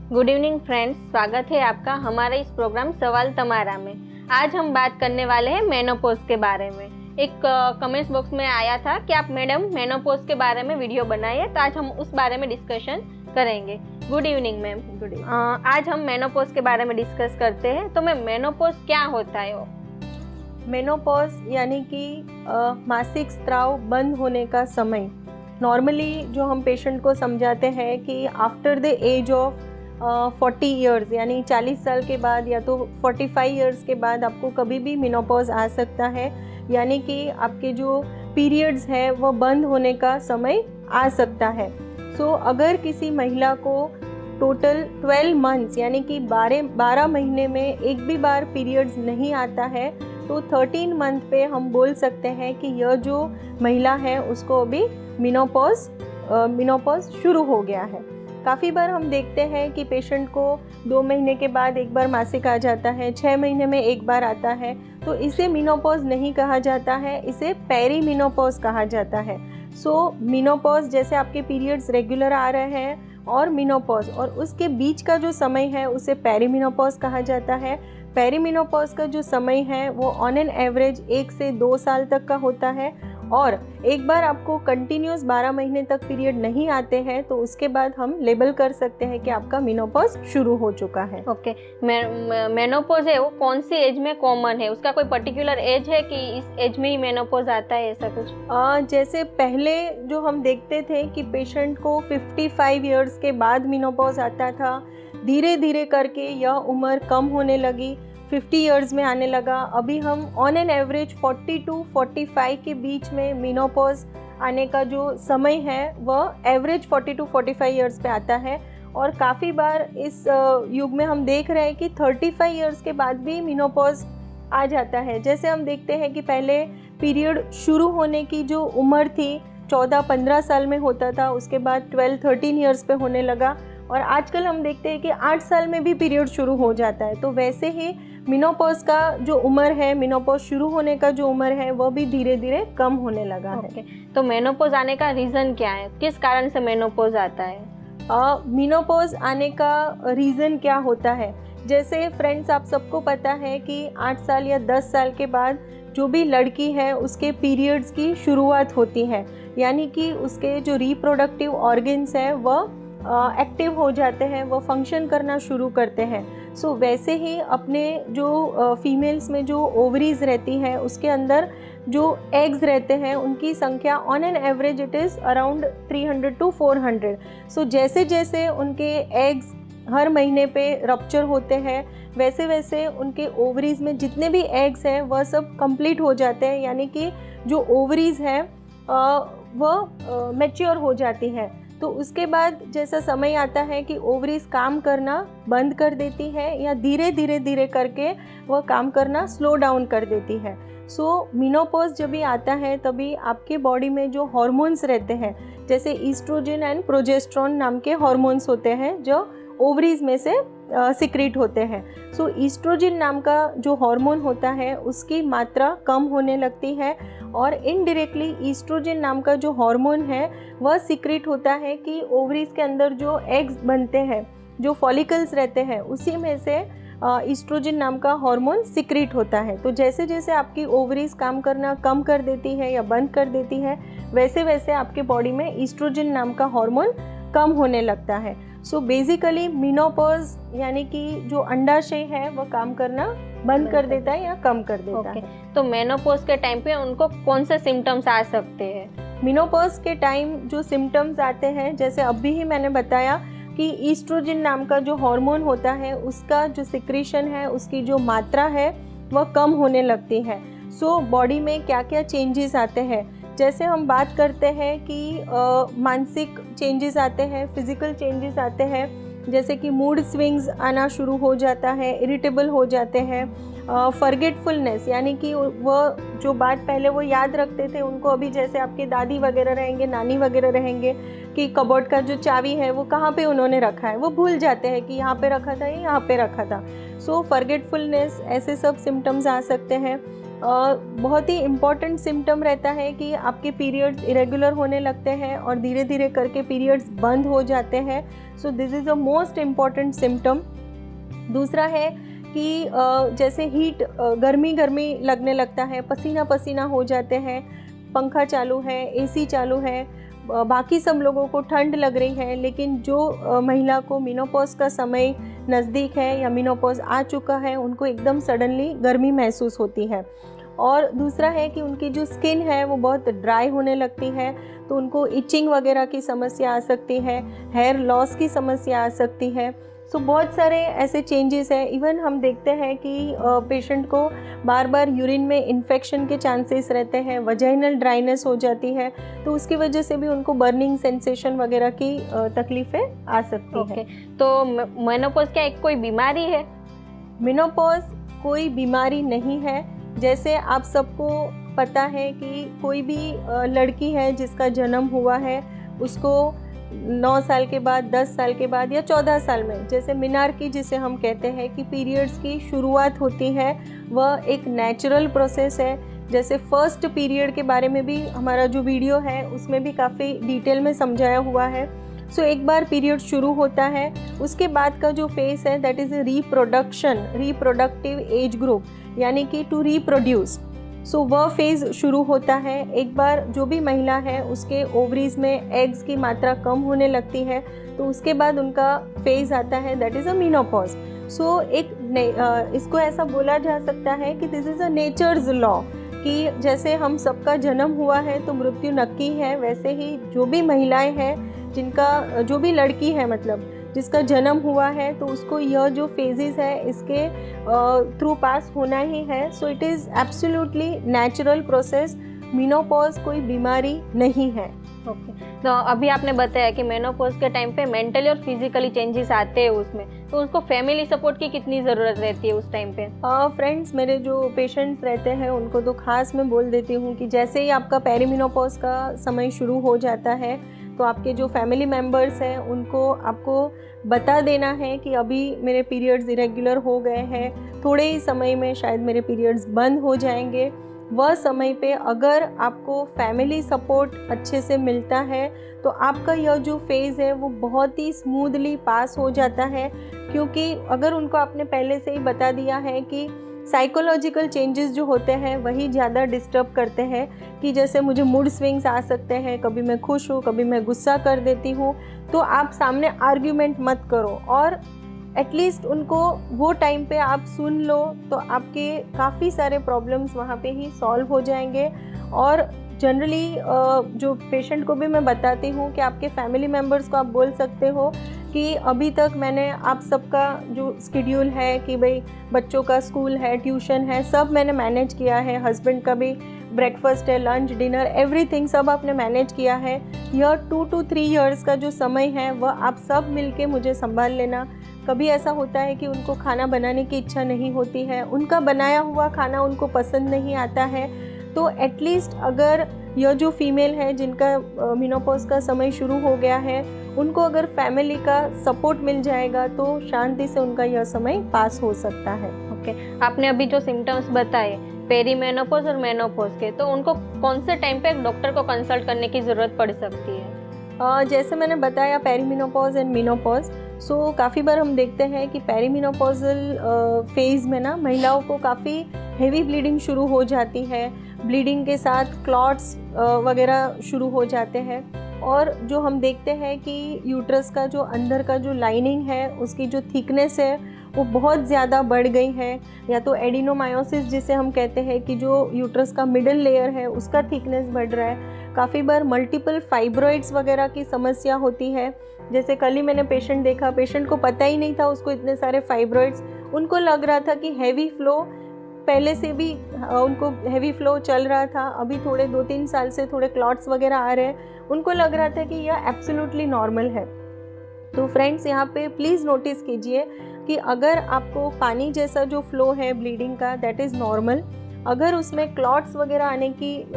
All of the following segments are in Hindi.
गुड इवनिंग फ्रेंड्स, स्वागत है आपका हमारे इस प्रोग्राम सवाल तमारा में। आज हम बात करने वाले हैं मेनोपॉज के बारे में। एक कमेंट्स बॉक्स में आया था कि आप मैडम मेनोपॉज के बारे में वीडियो बनाइए, तो आज हम उस बारे में डिस्कशन करेंगे। Good evening ma'am. Good evening. आज हम मेनोपॉज के बारे में डिस्कस करते हैं। तो मैम, मेनोपॉज क्या होता है? मेनोपॉज यानी कि मासिक स्राव बंद होने का समय। नॉर्मली जो हम पेशेंट को समझाते हैं कि after the age of 40 years यानी 40 साल के बाद या तो 45 ईयर्स के बाद आपको कभी भी मेनोपॉज आ सकता है, यानी कि आपके जो पीरियड्स हैं वो बंद होने का समय आ सकता है। सो अगर किसी महिला को टोटल 12 मंथ्स यानी कि 12 महीने में एक भी बार पीरियड्स नहीं आता है, तो 13 मंथ पे हम बोल सकते हैं कि यह जो महिला है उसको अभी मेनोपॉज शुरू हो गया है। काफ़ी बार हम देखते हैं कि पेशेंट को 2 महीने के बाद एक बार मासिक आ जाता है, 6 महीने में एक बार आता है, तो इसे मेनोपॉज नहीं कहा जाता है, इसे पेरीमेनोपॉज कहा जाता है। सो मेनोपॉज जैसे आपके पीरियड्स रेगुलर आ रहे हैं और मेनोपॉज और उसके बीच का जो समय है उसे पेरीमेनोपॉज कहा जाता है। पेरीमेनोपॉज का जो समय है वो ऑन एन एवरेज 1 से 2 साल तक का होता है, और एक बार आपको कंटिन्यूस 12 महीने तक पीरियड नहीं आते हैं तो उसके बाद हम लेबल कर सकते हैं कि आपका मेनोपॉज शुरू हो चुका है। ओके। मेनोपॉज है वो कौन सी एज में कॉमन है? उसका कोई पर्टिकुलर एज है कि इस एज में ही मेनोपॉज आता है, ऐसा कुछ? जैसे पहले जो हम देखते थे कि पेशेंट को 55 ईयर्स के बाद मेनोपॉज आता था, धीरे धीरे करके यह उम्र कम होने लगी, 50 ईयर्स में आने लगा। अभी हम ऑन एन एवरेज 40 टू 45 के बीच में मेनोपॉज आने का जो समय है वह एवरेज 40 टू 45 ईयर्स पे आता है। और काफ़ी बार इस युग में हम देख रहे हैं कि 35 ईयर्स के बाद भी मेनोपॉज आ जाता है। जैसे हम देखते हैं कि पहले पीरियड शुरू होने की जो उम्र थी 14-15 साल में होता था, उसके बाद 12-13 ईयर्स पे होने लगा, और आजकल हम देखते हैं कि 8 साल में भी पीरियड शुरू हो जाता है। तो वैसे ही मेनोपॉज का जो उम्र है, मेनोपॉज शुरू होने का जो उम्र है वह भी धीरे धीरे कम होने लगा है। तो मेनोपॉज आने का रीज़न क्या है? किस कारण से मेनोपॉज आता है? मेनोपॉज आने का रीज़न क्या होता है? जैसे फ्रेंड्स, आप सबको पता है कि 8 साल या 10 साल के बाद जो भी लड़की है उसके पीरियड्स की शुरुआत होती है, यानी कि उसके जो रिप्रोडक्टिव ऑर्गन्स हैं वह एक्टिव हो जाते हैं, वो फंक्शन करना शुरू करते हैं। सो वैसे ही अपने जो फीमेल्स में जो ओवरीज रहती है उसके अंदर जो एग्स रहते हैं उनकी संख्या on an average it is around 300 to 400। So जैसे जैसे उनके एग्स हर महीने पे रप्चर होते हैं, वैसे वैसे उनके ओवरीज में जितने भी एग्स हैं वह सब कंप्लीट हो जाते हैं, यानी कि जो ओवरीज हैं वह मैच्योर हो जाती हैं। तो उसके बाद जैसा समय आता है कि ओवरीज काम करना बंद कर देती है या धीरे धीरे करके वह काम करना स्लो डाउन कर देती है। सो मेनोपॉज जब भी आता है तभी आपके बॉडी में जो हार्मोन्स रहते हैं, जैसे ईस्ट्रोजन एंड प्रोजेस्टेरोन नाम के हार्मोन्स होते हैं जो ओवरीज में से सिक्रीट होते हैं। सो ईस्ट्रोजन नाम का जो हार्मोन होता है उसकी मात्रा कम होने लगती है, और इनडायरेक्टली ईस्ट्रोजन नाम का जो हार्मोन है वह सिक्रीट होता है कि ओवरीज के अंदर जो एग्स बनते हैं, जो फॉलिकल्स रहते हैं, उसी में से ईस्ट्रोजन नाम का हार्मोन सिक्रीट होता है। तो जैसे जैसे आपकी ओवरीज काम करना कम कर देती है या बंद कर देती है, वैसे वैसे आपके बॉडी में ईस्ट्रोजन नाम का हार्मोन कम होने लगता है। सो बेसिकली मेनोपॉज यानी कि जो अंडाशय है वह काम करना बंद कर देता है या कम कर देता है। तो मेनोपॉज के टाइम पे उनको कौन से सिम्टम्स आ सकते हैं? मेनोपॉज के टाइम जो सिम्टम्स आते हैं, जैसे अभी ही मैंने बताया कि ईस्ट्रोजन नाम का जो हार्मोन होता है उसका जो सिक्रीशन है, उसकी जो मात्रा है वह कम होने लगती है। सो बॉडी में क्या क्या चेंजेस आते हैं, जैसे हम बात करते हैं कि मानसिक चेंजेस आते हैं, फिजिकल चेंजेस आते हैं, जैसे कि मूड स्विंग्स आना शुरू हो जाता है, इरिटेबल हो जाते हैं, फॉरगेटफुलनेस यानी कि वह जो बात पहले वो याद रखते थे उनको अभी जैसे आपके दादी वगैरह रहेंगे, नानी वगैरह रहेंगे कि कबोर्ड का जो चाबी है वो कहाँ पे उन्होंने रखा है, वो भूल जाते हैं कि यहाँ पे रखा था या यहाँ पे रखा था। सो फॉरगेटफुलनेस, ऐसे सब सिम्टम्स आ सकते हैं। बहुत ही इम्पॉर्टेंट सिम्टम रहता है कि आपके पीरियड्स इरेगुलर होने लगते हैं और धीरे धीरे करके पीरियड्स बंद हो जाते हैं। So this is a most important symptom. दूसरा है कि जैसे हीट, गर्मी गर्मी लगने लगता है, पसीना पसीना हो जाते हैं, पंखा चालू है, एसी चालू है, बाकी सब लोगों को ठंड लग रही है, लेकिन जो महिला को मेनोपॉज का समय नज़दीक है या मेनोपॉज आ चुका है, उनको एकदम सडनली गर्मी महसूस होती है। और दूसरा है कि उनकी जो स्किन है वो बहुत ड्राई होने लगती है, तो उनको इचिंग वगैरह की समस्या आ सकती है, हेयर लॉस की समस्या आ सकती है। सो बहुत सारे ऐसे चेंजेस हैं। इवन हम देखते हैं कि पेशेंट को बार बार यूरिन में इन्फेक्शन के चांसेस रहते हैं, वजाइनल ड्राइनेस हो जाती है, तो उसकी वजह से भी उनको बर्निंग सेंसेशन वगैरह की तकलीफ़ें आ सकती हैं। तो मेनोपॉज क्या एक कोई बीमारी है? मेनोपॉज कोई बीमारी नहीं है। जैसे आप सबको पता है कि कोई भी लड़की है जिसका जन्म हुआ है, उसको 9 साल के बाद, 10 साल के बाद या 14 साल में, जैसे मिनार्की जिसे हम कहते हैं कि पीरियड्स की शुरुआत होती है, वह एक नेचुरल प्रोसेस है। जैसे फर्स्ट पीरियड के बारे में भी हमारा जो वीडियो है उसमें भी काफ़ी डिटेल में समझाया हुआ है। सो एक बार पीरियड शुरू होता है, उसके बाद का जो फेस है that is reproductive age group, यानी कि टू रिप्रोड्यूस। सो वह फेज़ शुरू होता है। एक बार जो भी महिला है उसके ओवरीज में एग्स की मात्रा कम होने लगती है, तो उसके बाद उनका फेज़ आता है दैट इज़ अ मेनोपॉज। सो इसको ऐसा बोला जा सकता है कि this is a natures law, कि जैसे हम सबका जन्म हुआ है तो मृत्यु नक्की है, वैसे ही जो भी महिलाएं हैं, जिनका जो भी लड़की है मतलब जिसका जन्म हुआ है, तो उसको यह जो फेजेस है इसके थ्रू पास होना ही है। So it is absolutely natural process. Menopause कोई बीमारी नहीं है। ओके, तो अभी आपने बताया कि मेनोपॉज के टाइम पे मेंटली और फिजिकली चेंजेस आते हैं उसमें, तो उसको फैमिली सपोर्ट की कितनी ज़रूरत रहती है उस टाइम पे? फ्रेंड्स, मेरे जो पेशेंट्स रहते हैं उनको तो खास मैं बोल देती हूँ कि जैसे ही आपका पेरीमेनोपॉज का समय शुरू हो जाता है, तो आपके जो फैमिली मेम्बर्स हैं उनको आपको बता देना है कि अभी मेरे पीरियड्स इरेगुलर हो गए हैं, थोड़े ही समय में शायद मेरे पीरियड्स बंद हो जाएंगे। वह समय पे अगर आपको फैमिली सपोर्ट अच्छे से मिलता है तो आपका यह जो फेज़ है वो बहुत ही स्मूथली पास हो जाता है, क्योंकि अगर उनको आपने पहले से ही बता दिया है कि साइकोलॉजिकल चेंजेस जो होते हैं वही ज़्यादा डिस्टर्ब करते हैं, कि जैसे मुझे मूड स्विंग्स आ सकते हैं, कभी मैं खुश हूँ, कभी मैं गुस्सा कर देती हूँ, तो आप सामने आर्ग्यूमेंट मत करो और एटलीस्ट उनको वो टाइम पे आप सुन लो, तो आपके काफ़ी सारे प्रॉब्लम्स वहाँ पे ही सॉल्व हो जाएंगे। और जनरली जो पेशेंट को भी मैं बताती हूँ कि आपके फैमिली मेम्बर्स को आप बोल सकते हो कि अभी तक मैंने आप सबका जो शेड्यूल है कि भाई बच्चों का स्कूल है, ट्यूशन है, सब मैंने मैनेज किया है, हस्बैंड का भी ब्रेकफास्ट है, लंच, डिनर, एवरीथिंग सब आपने मैनेज किया है। यह 2 to 3 इयर्स का जो समय है वह आप सब मिलके मुझे संभाल लेना। कभी ऐसा होता है कि उनको खाना बनाने की इच्छा नहीं होती है, उनका बनाया हुआ खाना उनको पसंद नहीं आता है, तो एटलीस्ट अगर यह जो फीमेल है जिनका मेनोपॉज का समय शुरू हो गया है, उनको अगर फैमिली का सपोर्ट मिल जाएगा तो शांति से उनका यह समय पास हो सकता है। ओके, आपने अभी जो सिम्टम्स बताए पेरीमेनोपॉज और मेनोपॉज के, तो उनको कौन से टाइम पे डॉक्टर को कंसल्ट करने की ज़रूरत पड़ सकती है? जैसे मैंने बताया पेरीमेनोपॉज एंड मेनोपॉज, सो काफ़ी बार हम देखते हैं कि पेरीमेनोपॉजल फेज़ में ना महिलाओं को काफ़ी हेवी ब्लीडिंग शुरू हो जाती है, ब्लीडिंग के साथ क्लॉट्स वगैरह शुरू हो जाते हैं, और जो हम देखते हैं कि यूट्रस का जो अंदर का जो लाइनिंग है उसकी जो थिकनेस है वो बहुत ज़्यादा बढ़ गई है, या तो एडिनोमायोसिस जिसे हम कहते हैं कि जो यूट्रस का मिडल लेयर है उसका थिकनेस बढ़ रहा है। काफ़ी बार मल्टीपल फाइब्रॉइड्स वगैरह की समस्या होती है। जैसे कल ही मैंने पेशेंट देखा, पेशेंट को पता ही नहीं था उसको इतने सारे फाइब्रॉइड्स, उनको लग रहा था कि हैवी फ्लो, पहले से भी उनको हैवी फ्लो चल रहा था, अभी थोड़े 2-3 साल से थोड़े क्लॉट्स वगैरह आ रहे हैं, उनको लग रहा था कि यह एब्सोल्युटली नॉर्मल है। तो फ्रेंड्स, यहाँ पे प्लीज़ नोटिस कीजिए कि अगर आपको पानी जैसा जो फ्लो है ब्लीडिंग का दैट इज़ नॉर्मल, अगर उसमें क्लॉट्स वगैरह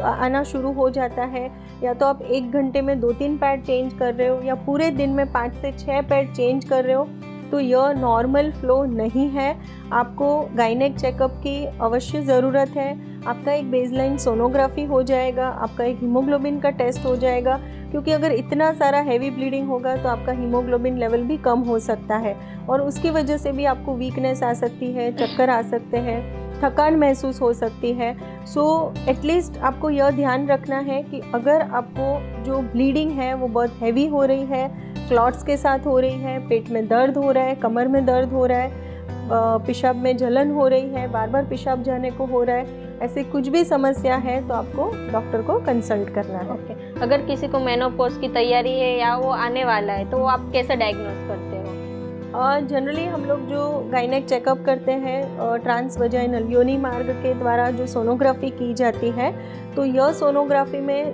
आना शुरू हो जाता है, या तो आप 1 घंटे में 2-3 पैड चेंज कर रहे हो या पूरे दिन में 5 से 6 पैड चेंज कर रहे हो, तो यह नॉर्मल फ्लो नहीं है। आपको गायनेक चेकअप की अवश्य ज़रूरत है। आपका एक बेसलाइन सोनोग्राफी हो जाएगा, आपका एक हीमोग्लोबिन का टेस्ट हो जाएगा, क्योंकि अगर इतना सारा हैवी ब्लीडिंग होगा तो आपका हीमोग्लोबिन लेवल भी कम हो सकता है और उसकी वजह से भी आपको वीकनेस आ सकती है, चक्कर आ सकते हैं, थकान महसूस हो सकती है। सो एटलीस्ट आपको यह ध्यान रखना है कि अगर आपको जो ब्लीडिंग है वो बहुत हैवी हो रही है, क्लॉट्स के साथ हो रही है, पेट में दर्द हो रहा है, कमर में दर्द हो रहा है, पेशाब में जलन हो रही है, बार बार पेशाब जाने को हो रहा है, ऐसे कुछ भी समस्या है तो आपको डॉक्टर को कंसल्ट करना है। ओके, अगर किसी को मेनोपॉज की तैयारी है या वो आने वाला है तो वो आप कैसे डायग्नोस करते हो? जनरली हम लोग जो गायनेक चेकअप करते हैं ट्रांस वजाइनल योनि मार्ग के द्वारा जो सोनोग्राफी की जाती है, तो यह सोनोग्राफी में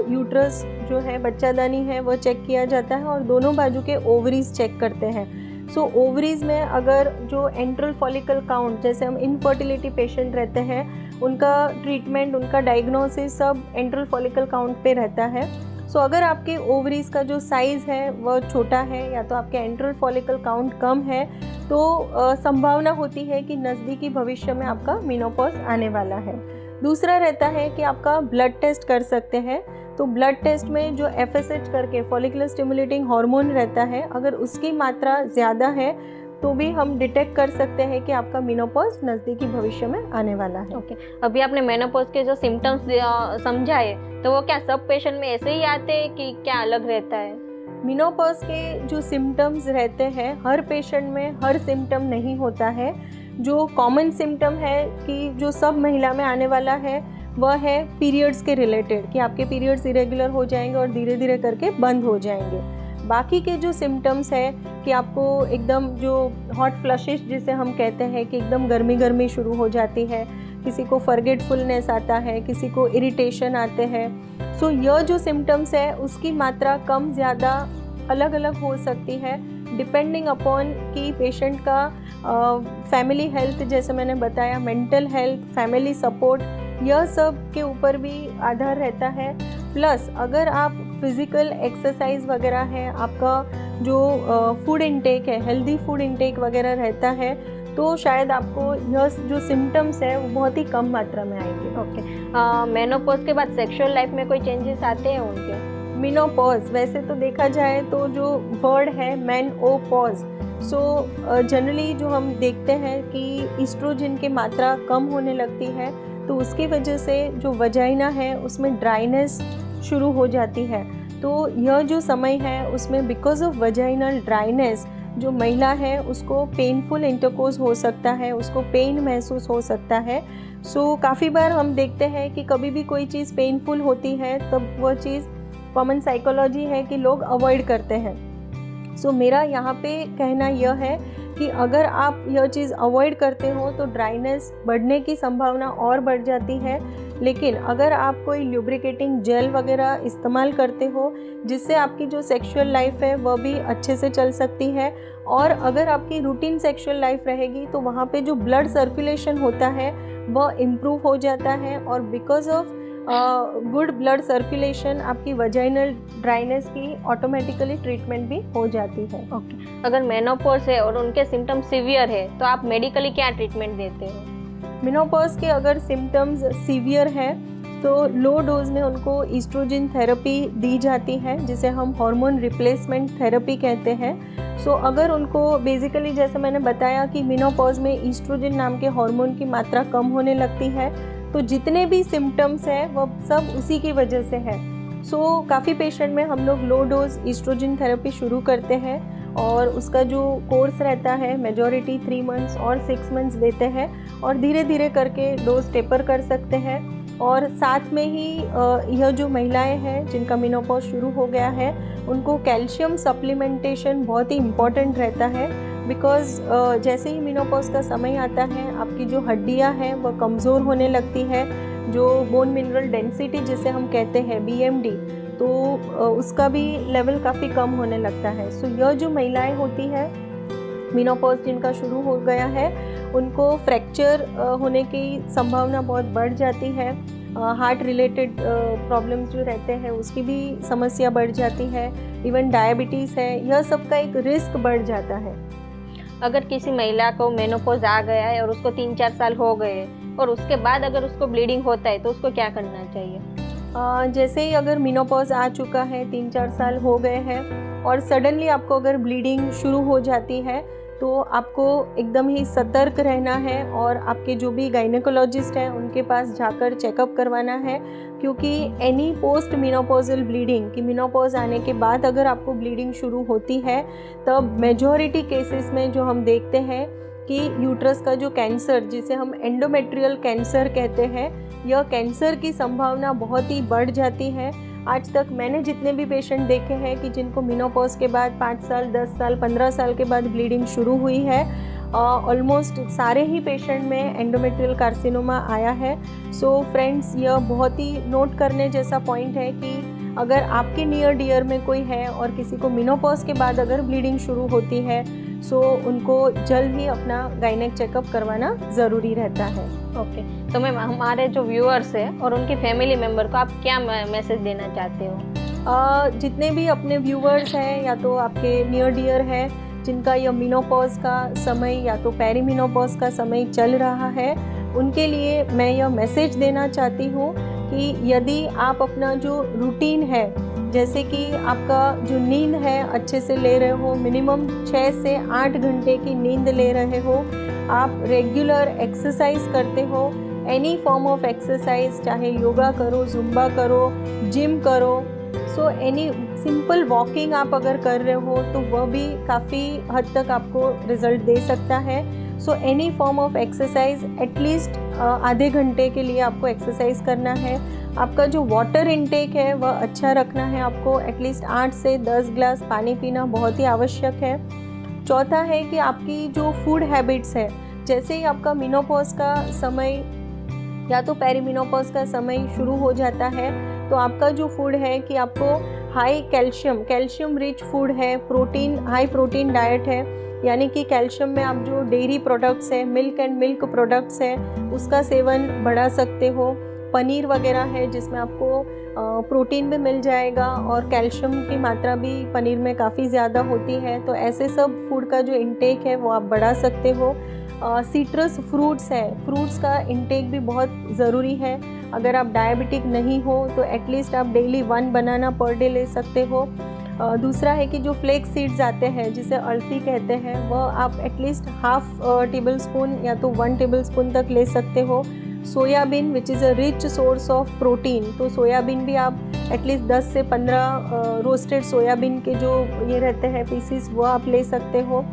यूट्रस जो है, बच्चादानी है, वह चेक किया जाता है और दोनों बाजू के ओवरीज चेक करते हैं। सो ओवरीज में अगर जो एंट्रल फॉलिकल काउंट, जैसे हम इनफर्टिलिटी पेशेंट रहते हैं, उनका ट्रीटमेंट, उनका डायग्नोसिस सब एंट्रल फॉलिकल काउंट पे रहता है। सो अगर आपके ओवरीज का जो साइज़ है वह छोटा है या तो आपके एंट्रल फॉलिकल काउंट कम है तो संभावना होती है कि नज़दीकी भविष्य में आपका मेनोपॉज आने वाला है। दूसरा रहता है कि आपका ब्लड टेस्ट कर सकते हैं, तो ब्लड टेस्ट में जो FSH करके फॉलिकुलर स्टिमुलेटिंग हार्मोन रहता है, अगर उसकी मात्रा ज़्यादा है तो भी हम डिटेक्ट कर सकते हैं कि आपका मेनोपॉज नज़दीकी भविष्य में आने वाला है। ओके, अभी आपने मेनोपॉज के जो सिम्टम्स समझाए, तो वो क्या सब पेशेंट में ऐसे ही आते हैं कि क्या अलग रहता है? मेनोपॉज के जो सिम्टम्स रहते हैं, हर पेशेंट में हर सिम्टम नहीं होता है। जो कॉमन सिम्टम है कि जो सब महिला में आने वाला है वह है पीरियड्स के रिलेटेड, कि आपके पीरियड्स इरेगुलर हो जाएंगे और धीरे धीरे करके बंद हो जाएंगे। बाकी के जो सिम्टम्स है कि आपको एकदम जो हॉट फ्लशेस जिसे हम कहते हैं कि एकदम गर्मी गर्मी शुरू हो जाती है, किसी को फॉरगेटफुलनेस आता है, किसी को इरिटेशन आते हैं। सो यह जो सिम्टम्स है उसकी मात्रा कम ज़्यादा अलग अलग हो सकती है डिपेंडिंग अपॉन कि पेशेंट का फैमिली हेल्थ, जैसे मैंने बताया, मेंटल हेल्थ, फैमिली सपोर्ट, यह सब के ऊपर भी आधार रहता है। प्लस अगर आप फिज़िकल एक्सरसाइज वगैरह है, आपका जो फूड इनटेक है, हेल्दी फूड इनटेक वगैरह रहता है, तो शायद आपको यह जो सिम्टम्स है वो बहुत ही कम मात्रा में आएंगे। ओके, मेनोपॉज के बाद सेक्सुअल लाइफ में कोई चेंजेस आते हैं उनके? मेनोपॉज वैसे तो देखा जाए तो जो वर्ड है मेनोपॉज, सो जनरली जो हम देखते हैं कि ईस्ट्रोजन की मात्रा कम होने लगती है, तो उसकी वजह से जो वजाइना है उसमें ड्राइनेस शुरू हो जाती है। तो यह जो समय है उसमें बिकॉज ऑफ वजाइनल ड्राइनेस जो महिला है उसको पेनफुल इंटरकोर्स हो सकता है, उसको पेन महसूस हो सकता है। सो काफ़ी बार हम देखते हैं कि कभी भी कोई चीज़ पेनफुल होती है तब वह चीज़, कॉमन साइकोलॉजी है कि लोग अवॉइड करते हैं। सो मेरा यहाँ पे कहना यह है कि अगर आप यह चीज़ अवॉइड करते हो तो ड्राइनेस बढ़ने की संभावना और बढ़ जाती है। लेकिन अगर आप कोई ल्यूब्रिकेटिंग जेल वगैरह इस्तेमाल करते हो जिससे आपकी जो सेक्सुअल लाइफ है वह भी अच्छे से चल सकती है, और अगर आपकी रूटीन सेक्सुअल लाइफ रहेगी तो वहाँ पे जो ब्लड सर्कुलेशन होता है वह इम्प्रूव हो जाता है, और because of good blood circulation आपकी वजाइनल ड्राइनेस की ऑटोमेटिकली ट्रीटमेंट भी हो जाती है। ओके, अगर मेनोपॉज है और उनके सिम्टम्स सीवियर है तो आप मेडिकली क्या ट्रीटमेंट देते हो? मेनोपॉज के अगर सिम्टम्स सीवियर है तो लो डोज में उनको ईस्ट्रोजन थेरेपी दी जाती है, जिसे हम हार्मोन रिप्लेसमेंट थेरेपी कहते हैं। सो अगर उनको बेसिकली, जैसे मैंने बताया कि मेनोपॉज में ईस्ट्रोजन नाम के हार्मोन की मात्रा कम होने लगती है, तो जितने भी सिम्टम्स हैं वह सब उसी की वजह से है। सो काफ़ी पेशेंट में हम लोग लो डोज ईस्ट्रोजन थेरेपी शुरू करते हैं और उसका जो कोर्स रहता है मेजॉरिटी 3 मंथ्स और 6 मंथ्स देते हैं, और धीरे धीरे करके डोज टेपर कर सकते हैं। और साथ में ही यह जो महिलाएं हैं जिनका मेनोपॉज शुरू हो गया है उनको कैल्शियम सप्लीमेंटेशन बहुत ही इम्पॉर्टेंट रहता है, बिकॉज़ जैसे ही मेनोपॉज का समय आता है आपकी जो हड्डियां हैं वह कमज़ोर होने लगती है, जो बोन मिनरल डेंसिटी जिसे हम कहते हैं BMD, तो उसका भी लेवल काफ़ी कम होने लगता है। सो यह जो महिलाएं होती है मेनोपॉज जिनका शुरू हो गया है उनको फ्रैक्चर होने की संभावना बहुत बढ़ जाती है, हार्ट रिलेटेड प्रॉब्लम्स जो रहते हैं उसकी भी समस्या बढ़ जाती है, इवन डायबिटीज़ है, यह सब का एक रिस्क बढ़ जाता है। अगर किसी महिला को मेनोपॉज आ गया है और उसको 3-4 साल हो गए और उसके बाद अगर उसको ब्लीडिंग होता है तो उसको क्या करना चाहिए? जैसे ही अगर मेनोपॉज आ चुका है, 3-4 साल हो गए हैं और सडनली आपको अगर ब्लीडिंग शुरू हो जाती है तो आपको एकदम ही सतर्क रहना है और आपके जो भी गायनेकोलॉजिस्ट हैं उनके पास जाकर चेकअप करवाना है, क्योंकि एनी पोस्ट मेनोपॉजल ब्लीडिंग कि मेनोपॉज आने के बाद अगर आपको ब्लीडिंग शुरू होती है तब मेजॉरिटी केसेस में जो हम देखते हैं कि यूट्रस का जो कैंसर, जिसे हम एंडोमेट्रियल कैंसर कहते हैं, यह कैंसर की संभावना बहुत ही बढ़ जाती है। आज तक मैंने जितने भी पेशेंट देखे हैं कि जिनको मेनोपॉज के बाद 5 साल, 10 साल, 15 साल के बाद ब्लीडिंग शुरू हुई है, ऑलमोस्ट सारे ही पेशेंट में एंडोमेट्रियल कार्सिनोमा आया है। सो फ्रेंड्स, यह बहुत ही नोट करने जैसा पॉइंट है कि अगर आपके नियर डियर में कोई है और किसी को मेनोपॉज के बाद अगर ब्लीडिंग शुरू होती है सो उनको जल्द ही अपना गायनेक चेकअप करवाना ज़रूरी रहता है। ओके, तो मैम हमारे जो व्यूअर्स हैं और उनकी फैमिली मेम्बर को आप क्या मैसेज देना चाहते हो? जितने भी अपने व्यूअर्स हैं या तो आपके नियर डियर हैं जिनका यह मेनोपॉज का समय या तो पेरीमेनोपॉज का समय चल रहा है, उनके लिए मैं यह मैसेज देना चाहती हूँ कि यदि आप अपना जो रूटीन है, जैसे कि आपका जो नींद है अच्छे से ले रहे हो, मिनिमम 6 से 8 घंटे की नींद ले रहे हो, आप रेगुलर एक्सरसाइज करते हो, एनी फॉर्म ऑफ एक्सरसाइज, चाहे योगा करो, जुम्बा करो, जिम करो, सो एनी सिंपल वॉकिंग आप अगर कर रहे हो तो वह भी काफ़ी हद तक आपको रिजल्ट दे सकता है। So any form of exercise at least आधे घंटे के लिए आपको एक्सरसाइज करना है। आपका जो वाटर इनटेक है वह अच्छा रखना है, आपको एटलीस्ट 8 से 10 ग्लास पानी पीना बहुत ही आवश्यक है। चौथा है कि आपकी जो फूड हैबिट्स है, जैसे ही आपका मेनोपॉज का समय या तो पेरीमेनोपॉज का समय शुरू हो जाता है तो आपका जो फूड है कि आपको हाई कैल्शियम रिच फूड है, प्रोटीन, हाई प्रोटीन डाइट है, यानी कि कैल्शियम में आप जो डेयरी प्रोडक्ट्स है, मिल्क एंड मिल्क प्रोडक्ट्स है, उसका सेवन बढ़ा सकते हो। पनीर वगैरह है जिसमें आपको प्रोटीन भी मिल जाएगा और कैल्शियम की मात्रा भी पनीर में काफ़ी ज़्यादा होती है, तो ऐसे सब फूड का जो इंटेक है वो आप बढ़ा सकते हो। सिट्रस फ्रूट्स है, फ्रूट्स का इंटेक भी बहुत ज़रूरी है। अगर आप डायबिटिक नहीं हो तो एटलीस्ट आप डेली 1 बनाना पर डे ले सकते हो। दूसरा है कि जो फ्लेक्स सीड्स आते हैं जिसे अळसी कहते हैं, वह आप एटलीस्ट हाफ टेबल स्पून या तो 1 टेबल स्पून तक ले सकते हो। Soybean which is a rich source of protein, तो सोयाबीन भी आप एटलीस्ट 10 से 15 रोस्टेड सोयाबीन के जो ये रहते हैं पीसीस, वो आप ले सकते हो।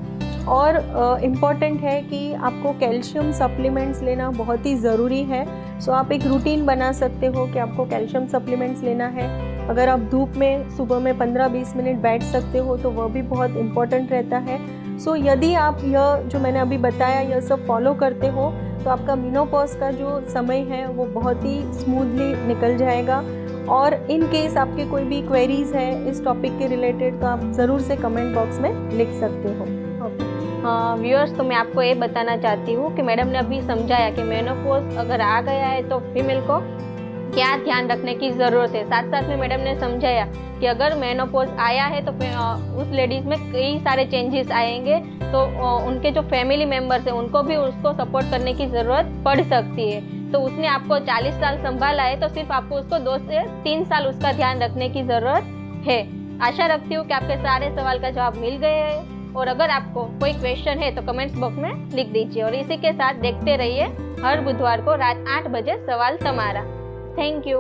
और इम्पॉर्टेंट है कि आपको कैल्शियम सप्लीमेंट्स लेना बहुत ही ज़रूरी है। सो आप एक रूटीन बना सकते हो कि आपको कैल्शियम सप्लीमेंट्स लेना है। अगर आप धूप में सुबह में 15-20 मिनट बैठ सकते हो तो वह भी बहुत इम्पॉर्टेंट रहता है। सो यदि आप यह जो मैंने अभी बताया यह सब फॉलो करते हो तो आपका मेनोपॉज का जो समय है वो बहुत ही स्मूथली निकल जाएगा। और इन केस आपके कोई भी क्वेरीज़ है इस टॉपिक के रिलेटेड तो आप ज़रूर से कमेंट बॉक्स में लिख सकते हो। व्यूअर्स, तो मैं आपको ये बताना चाहती हूँ कि मैडम ने अभी समझाया कि मेनोपॉज अगर आ गया है तो फीमेल को क्या ध्यान रखने की ज़रूरत है। साथ साथ में मैडम ने समझाया कि अगर मेनोपॉज आया है तो उस लेडीज़ में कई सारे चेंजेस आएंगे, तो उनके जो फैमिली मेम्बर्स हैं उनको भी उसको सपोर्ट करने की ज़रूरत पड़ सकती है। तो उसने आपको 40 साल संभाला है तो सिर्फ आपको उसको 2 से 3 साल उसका ध्यान रखने की ज़रूरत है। आशा रखती हूँ कि आपके सारे सवाल का जवाब मिल गए हैं, और अगर आपको कोई क्वेश्चन है तो कमेंट्स बॉक्स में लिख दीजिए। और इसी के साथ देखते रहिए हर बुधवार को रात 8 बजे सवाल तमारा। Thank you.